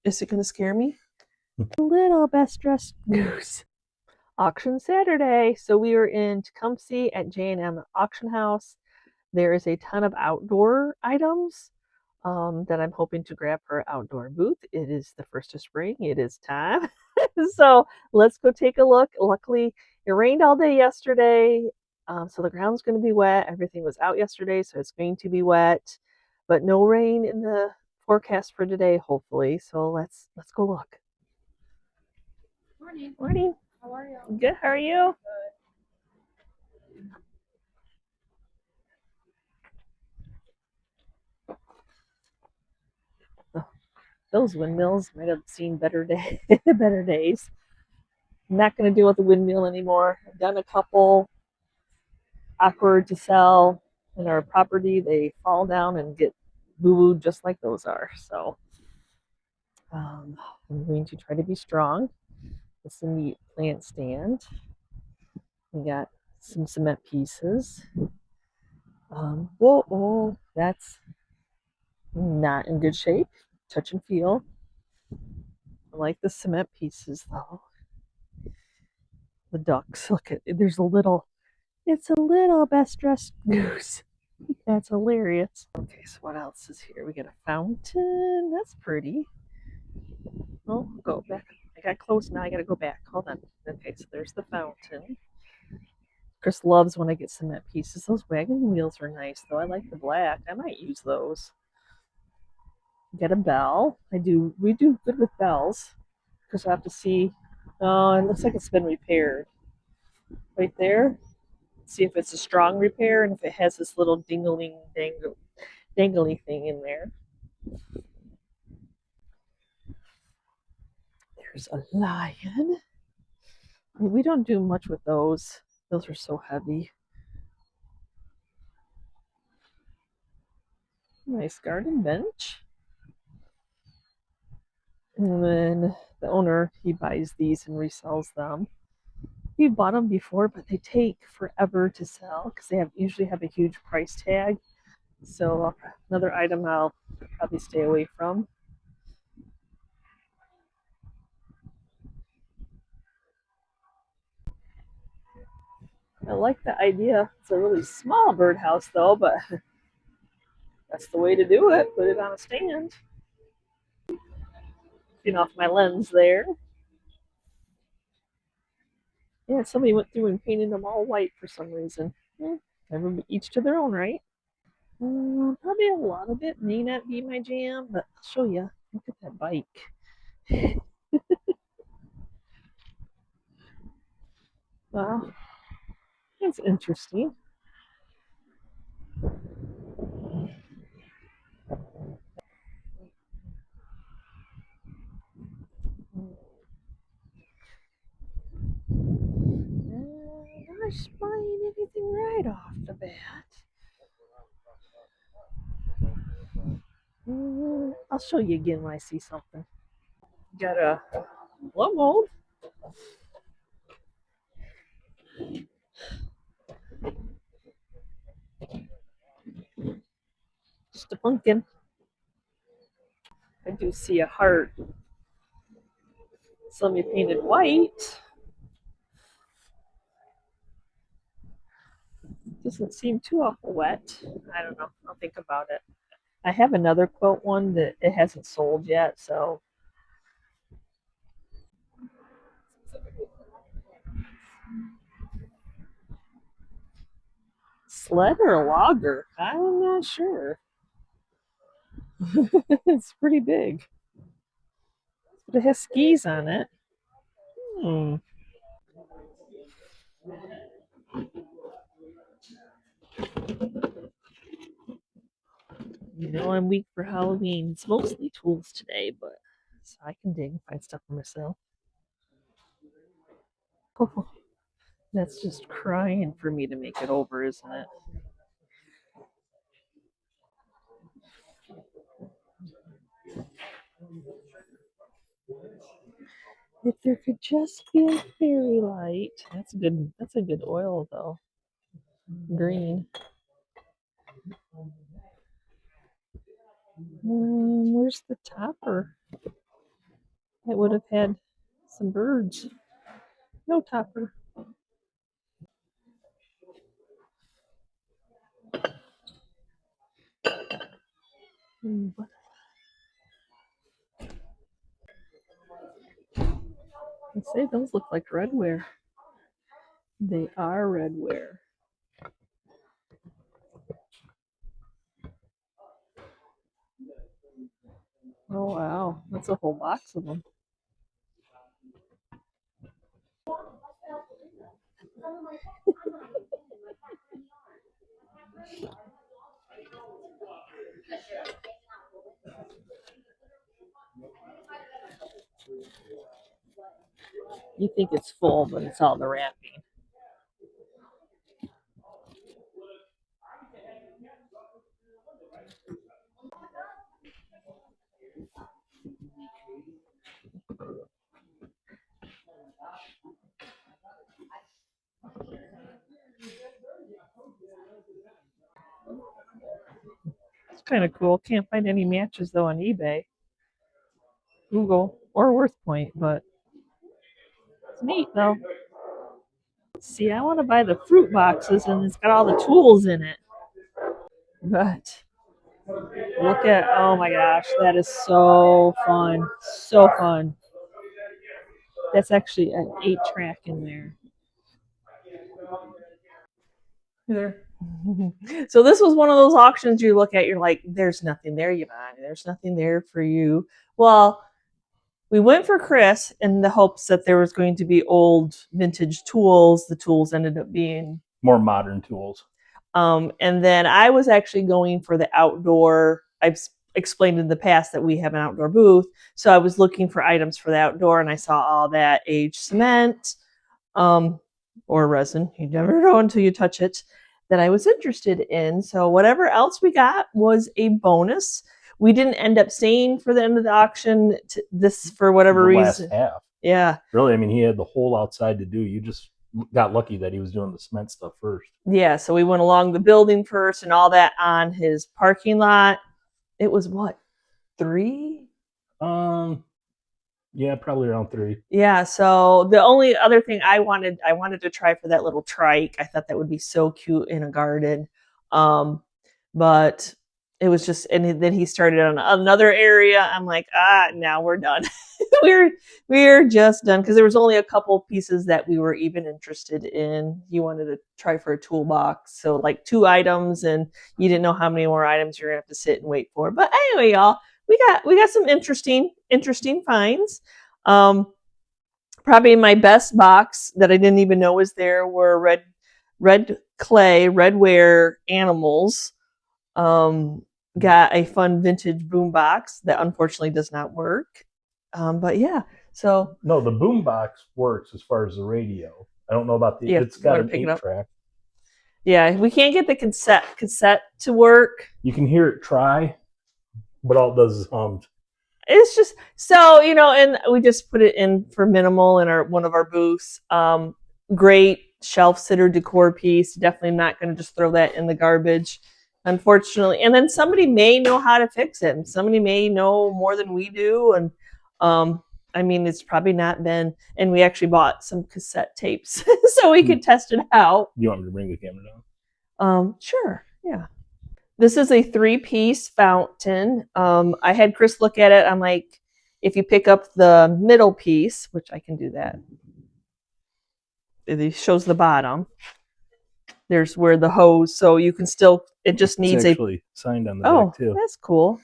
Is it going to scare me? Little best dressed goose. Auction Saturday. So we are in Tecumseh at J&M Auction House. There is a ton of outdoor items that I'm hoping to grab for our outdoor booth. It is the first of spring. It is time. So let's go take a look. Luckily, it rained all day yesterday. So the ground's going to be wet. Everything was out yesterday, so it's going to be wet. But no rain in the forecast for today, hopefully. So let's go look. Morning. Morning. How are you? Good. How are you? Oh, those windmills might have seen better better days. I'm not going to deal with the windmill anymore. I've done a couple awkward to sell in our property. They fall down and get boo-booed just like those are. So I'm going to try to be strong. It's a neat plant stand. We got some cement pieces. Whoa, that's not in good shape. Touch and feel. I like the cement pieces though. The ducks. Look at there's a little. It's a little best dressed goose. That's hilarious. Okay, so what else is here? We got a fountain. That's pretty. Oh, go back. I got close now. I gotta go back. Hold on. Okay, so there's the fountain. Chris loves when I get cement pieces. Those wagon wheels are nice though. I like the black. I might use those. Get a bell. We do good with bells. Because I have to see. Oh, it looks like it's been repaired. Right there. See if it's a strong repair and if it has this little dangly thing in there. There's a lion. I mean, we don't do much with those. Those are so heavy. Nice garden bench. And then the owner, he buys these and resells them. We've bought them before, but they take forever to sell because they usually have a huge price tag. So another item I'll probably stay away from. I like the idea. It's a really small birdhouse though, but that's the way to do it. Put it on a stand. Getting off my lens there. Yeah, somebody went through and painted them all white for some reason. Each to their own, right? Probably a lot of it may not be my jam, but I'll show you. Look at that bike. Wow, that's interesting. Not buying anything right off the bat. I'll show you again when I see something. Got a blow mold. Just a pumpkin. I do see a heart. Somebody painted white. Doesn't seem too awful wet. I don't know. I'll think about it. I have another quilt one that it hasn't sold yet, so sled or a logger? I'm not sure. It's pretty big, but it has skis on it. Hmm. You know, I'm weak for Halloween. It's mostly tools today, but so I can dig and find stuff for myself. Oh, that's just crying for me to make it over, isn't it? If there could just be a fairy light. That's good. That's a good oil though. Green. Where's the topper? it would have had some birds. No topper. Let's say those look like redware. They are redware. Oh wow, that's a whole box of them. You think it's full, but it's all the wrapping. It's kind of cool. Can't find any matches though on eBay, Google, or WorthPoint, but it's neat though. See, I want to buy the fruit boxes and it's got all the tools in it. But look at, oh my gosh, that is so fun. So fun. That's actually an 8-track in there. There. So this was one of those auctions you look at, you're like, there's nothing there, Yvonne. There's nothing there for you. Well, we went for Chris in the hopes that there was going to be old vintage tools. The tools ended up being more modern tools. And then I was actually going for the outdoor. I've explained in the past that we have an outdoor booth. So I was looking for items for the outdoor and I saw all that aged cement or resin. You never know until you touch it, that I was interested in. So whatever else we got was a bonus. We didn't end up staying for the end of the auction this for whatever reason. Last half. Yeah. Really, I mean, he had the whole outside to do. You just got lucky that he was doing the cement stuff first. Yeah, so we went along the building first and all that on his parking lot. It was what, 3? Yeah, probably around 3. Yeah, so the only other thing I wanted to try for that little trike. I thought that would be so cute in a garden. But it was just, and then he started on another area. I'm like, now we're done. we're just done because there was only a couple pieces that we were even interested in. He wanted to try for a toolbox, so like 2 items, and you didn't know how many more items you're gonna have to sit and wait for. But anyway, y'all, we got some interesting finds. Probably my best box that I didn't even know was there were red clay, redware animals. Got a fun vintage boom box that unfortunately does not work. But yeah, so no, the boom box works as far as the radio. I don't know about the. Yeah, it's got an 8-track. Yeah, we can't get the cassette to work. You can hear it try, but all it does is hums. It's just so, and we just put it in for minimal in one of our booths. Great shelf sitter decor piece. Definitely not going to just throw that in the garbage, unfortunately. And then somebody may know how to fix it, and somebody may know more than we do. And I mean, it's probably not been. And we actually bought some cassette tapes so we could test it out. You want me to bring the camera down? Sure. Yeah. This is a 3-piece fountain. I had Chris look at it. I'm like, if you pick up the middle piece, which I can do that, it shows the bottom. There's where the hose, so you can still, it just needs actually signed on the back too. Oh, that's cool.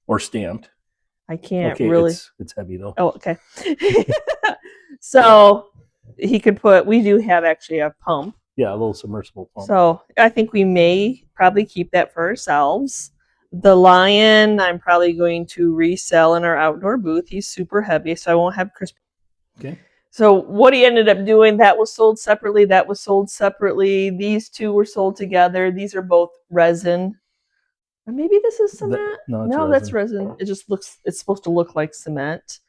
Or stamped. I can't really. It's heavy though. Oh, okay. So he could we do have actually a pump. Yeah, a little submersible pump. So I think we may probably keep that for ourselves. The lion, I'm probably going to resell in our outdoor booth. He's super heavy, so I won't have Chris. Okay. So what he ended up doing, that was sold separately. That was sold separately. These 2 were sold together. These are both resin. Or maybe this is cement. No, that's resin. It just looks, it's supposed to look like cement.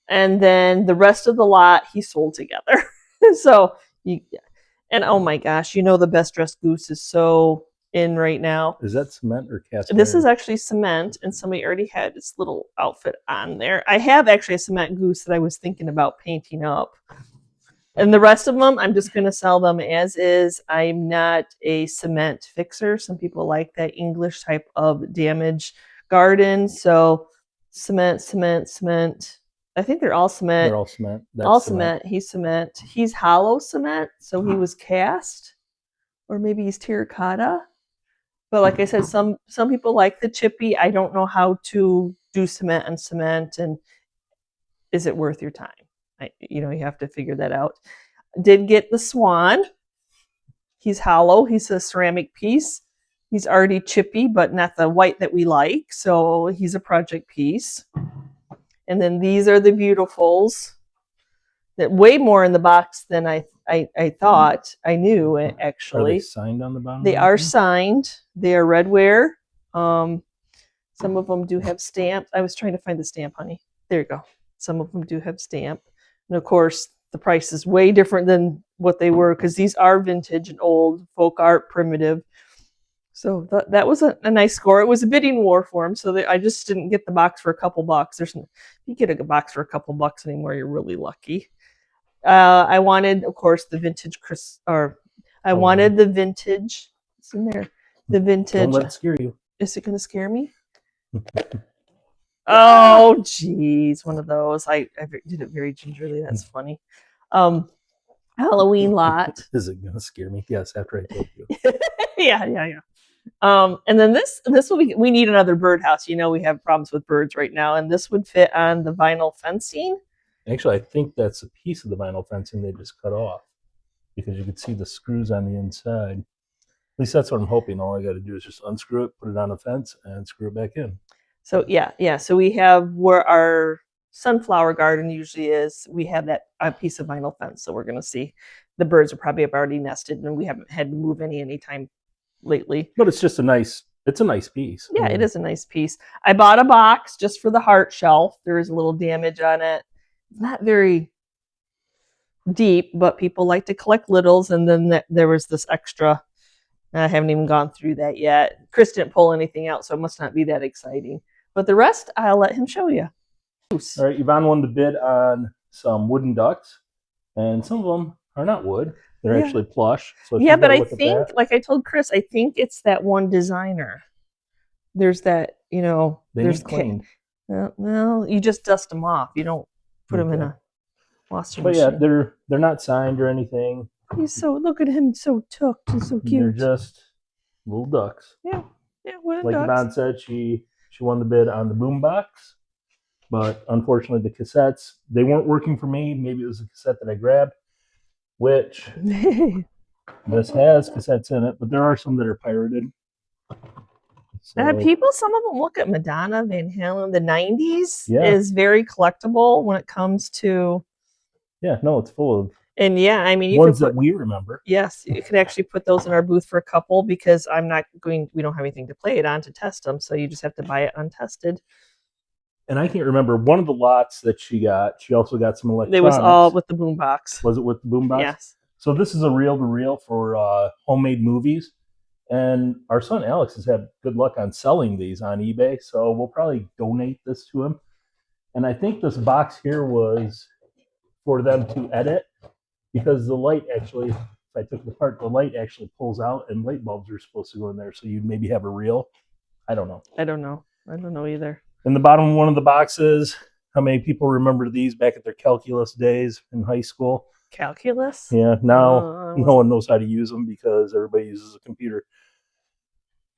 And then the rest of the lot he sold together. So and oh my gosh, the Best Dressed Goose is so in right now. Is that cement or cast iron? This is actually cement, and somebody already had this little outfit on there. I have actually a cement goose that I was thinking about painting up. And the rest of them, I'm just going to sell them as is. I'm not a cement fixer. Some people like that English type of damage garden. So cement, cement, cement. I think they're all cement. They're all cement. That's all cement. He's cement. He's hollow cement. So he was cast. Or maybe he's terracotta. But like I said, some people like the chippy. I don't know how to do cement and cement. And is it worth your time? You have to figure that out. Did get the swan. He's hollow. He's a ceramic piece. He's already chippy, but not the white that we like. So he's a project piece. And then these are the beautifuls. That way more in the box than I thought. I knew actually. Are they signed on the bottom? They are signed. They are redware. Some of them do have stamps. I was trying to find the stamp, honey. There you go. Some of them do have stamp. And of course, the price is way different than what they were because these are vintage and old, folk art, primitive. So that was a nice score. It was a bidding war for them, so I just didn't get the box for a couple bucks. If you get a box for a couple bucks anymore, you're really lucky. I wanted, of course, the vintage wanted the vintage. It's in there. The vintage. Don't let it scare you. Is it going to scare me? Oh, geez, one of those. I did it very gingerly. That's funny. Halloween lot. Is it going to scare me? Yes, after I told you. Yeah. And then this will be. We need another birdhouse. We have problems with birds right now, and this would fit on the vinyl fencing. Actually, I think that's a piece of the vinyl fencing they just cut off because you could see the screws on the inside. At least that's what I'm hoping. All I got to do is just unscrew it, put it on the fence, and screw it back in. So yeah. So we have where our sunflower garden usually is. We have that piece of vinyl fence. So we're going to see. The birds are probably already nested, and we haven't had to move anytime lately. But it's just a nice piece. Yeah, it is a nice piece. I bought a box just for the heart shelf. There is a little damage on it. It's not very deep, but people like to collect littles. And then there was this extra. I haven't even gone through that yet. Chris didn't pull anything out, so it must not be that exciting. But the rest, I'll let him show you. All right, Yvonne won the bid on some wooden ducks, and some of them are not wood. They're actually plush. So but I think, like I told Chris, I think it's that one designer. There's that, there's cleaned. Well, you just dust them off. You don't put them in a washing machine. But yeah, they're not signed or anything. Look at him, so tucked and so cute. They're just little ducks. Yeah, like ducks. Yvonne said, she won the bid on the boom box, but unfortunately the cassettes, they weren't working for me. Maybe it was a cassette that I grabbed, which this has cassettes in it, but there are some that are pirated. So, some of them look at Madonna, Van Halen, the 90s is very collectible when it comes to. Yeah, no, it's full of. And you ones that we remember. Yes, you could actually put those in our booth for a couple because we don't have anything to play it on to test them. So you just have to buy it untested. And I can't remember one of the lots that she got. She also got some electronics. It was all with the boombox. Was it with the boombox? Yes. So this is a reel-to-reel for homemade movies. And our son Alex has had good luck on selling these on eBay. So we'll probably donate this to him. And I think this box here was for them to edit. Because the light actually, if I took it apart, the light actually pulls out and light bulbs are supposed to go in there. So you'd maybe have a reel. I don't know. I don't know either. In the bottom of one of the boxes, how many people remember these back at their calculus days in high school? Calculus? Yeah, now no one knows how to use them because everybody uses a computer.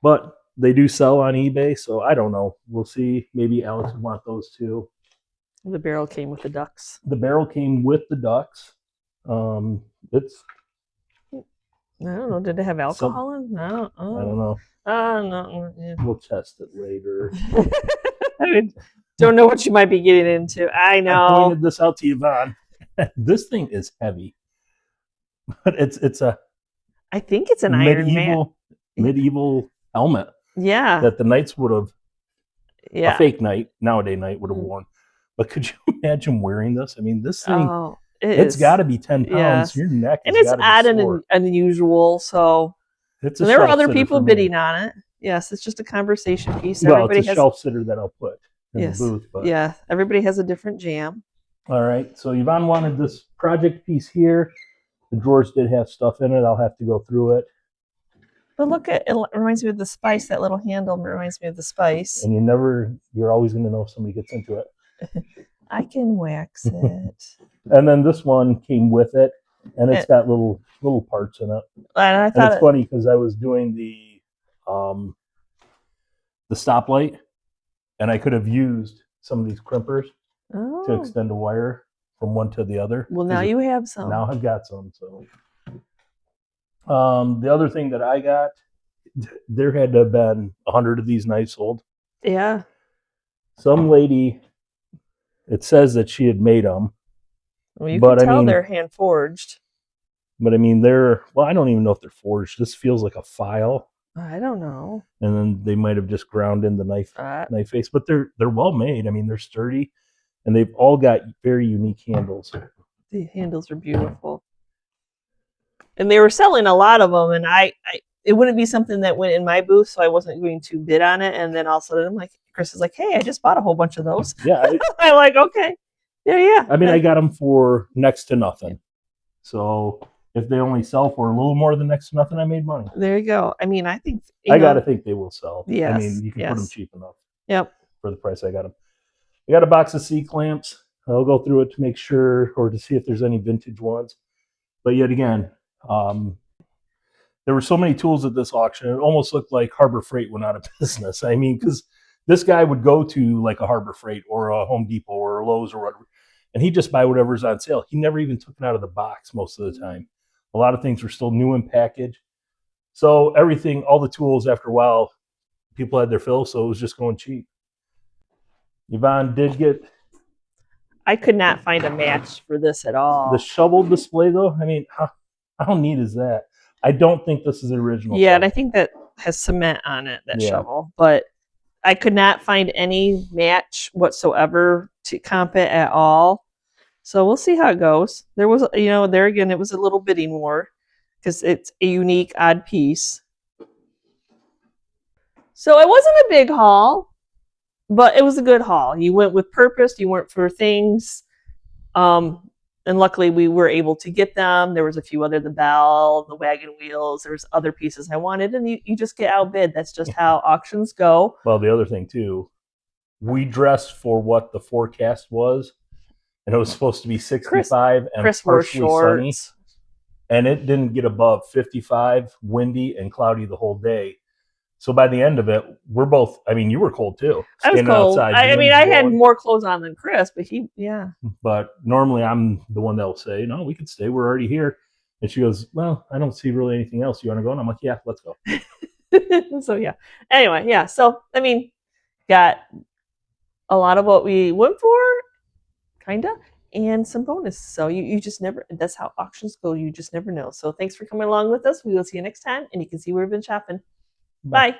But they do sell on eBay, so I don't know. We'll see. Maybe Alex would want those too. The barrel came with the ducks. The barrel came with the ducks. It's. I don't know. Did it have alcohol in? I don't know. No. Yeah. We'll test it later. Don't know what you might be getting into. I know. I pointed this out to Yvonne. This thing is heavy, but it's a. I think it's an Iron Man medieval helmet. Yeah. That the knights would have. Yeah. A fake knight, nowadays knight would have worn. But could you imagine wearing this? I mean, this thing. It's got to be 10 pounds. Yes. Your neck is and it's odd and unusual. So It's a And there were shelf other sitter people for me. bidding on it. Yes, it's just a conversation piece. Well, it's Everybody a has shelf sitter that I'll put in the yes, booth. But yeah. Everybody has a different jam. all right. So Yvonne wanted this project piece here. The drawers did have stuff in it. I'll have to go through it. But look at it reminds me of the spice. That little handle reminds me of the spice. And you're always going to know if somebody gets into it. I can wax it. And then this one came with it, and it's got little parts in it. And I And thought it's funny because I was doing the stoplight, and I could have used some of these crimpers to extend a wire from one to the other. Well, now you have some. Now I've got some. So the other thing that I got, there had to have been 100 of these knives sold. Yeah. Some lady, it says that she had made them. Well, you can tell they're hand forged. But I mean, I don't even know if they're forged. This feels like a file. I don't know. And then they might have just ground in the knife face, but they're well made. I mean, they're sturdy, and they've all got very unique handles. The handles are beautiful, and they were selling a lot of them. And it wouldn't be something that went in my booth, so I wasn't going to bid on it. And then all of a sudden, I'm like, Chris is like, "Hey, I just bought a whole bunch of those." Yeah, I'm like, "Okay, yeah." I mean, I got them for next to nothing. So if they only sell for a little more than next to nothing, I made money. There you go. I mean, I think I got to think they will sell. Yes, I mean, you can put them cheap enough. Yep. For the price I got them. I got a box of C clamps. I'll go through it to make sure, or to see if there's any vintage ones. But yet again, there were so many tools at this auction. It almost looked like Harbor Freight went out of business. I mean, because this guy would go to like a Harbor Freight or a Home Depot or a Lowe's or whatever, and he'd just buy whatever's on sale. He never even took it out of the box most of the time. A lot of things were still new in package. So everything, all the tools, after a while, people had their fill, so it was just going cheap. Yvonne did get... I could not find a match for this at all. The shovel display, though, I mean, how neat is that? I don't think this is the original. Yeah, shovel. And I think that has cement on it, that shovel. But I could not find any match whatsoever to comp it at all. So we'll see how it goes. There was, there again, it was a little bidding war because it's a unique, odd piece. So it wasn't a big haul, but it was a good haul. You went with purpose. You went for things. And luckily we were able to get them. There was a few other, the bell, the wagon wheels. There was other pieces I wanted, and you just get outbid. That's just how auctions go. Well, the other thing too, we dressed for what the forecast was, and it was supposed to be 65 and partially sunny. And it didn't get above 55, windy and cloudy the whole day. So by the end of it, we're both, I mean, you were cold too. I was cold. I mean, I had more clothes on than Chris, but yeah. But normally I'm the one that will say, no, we could stay. We're already here. And she goes, well, I don't see really anything else. You want to go? And I'm like, yeah, let's go. So, yeah. Anyway, yeah. So, I mean, got a lot of what we went for, kind of, and some bonus. So you just never, that's how auctions go. You just never know. So thanks for coming along with us. We will see you next time, and you can see where we've been shopping. Bye.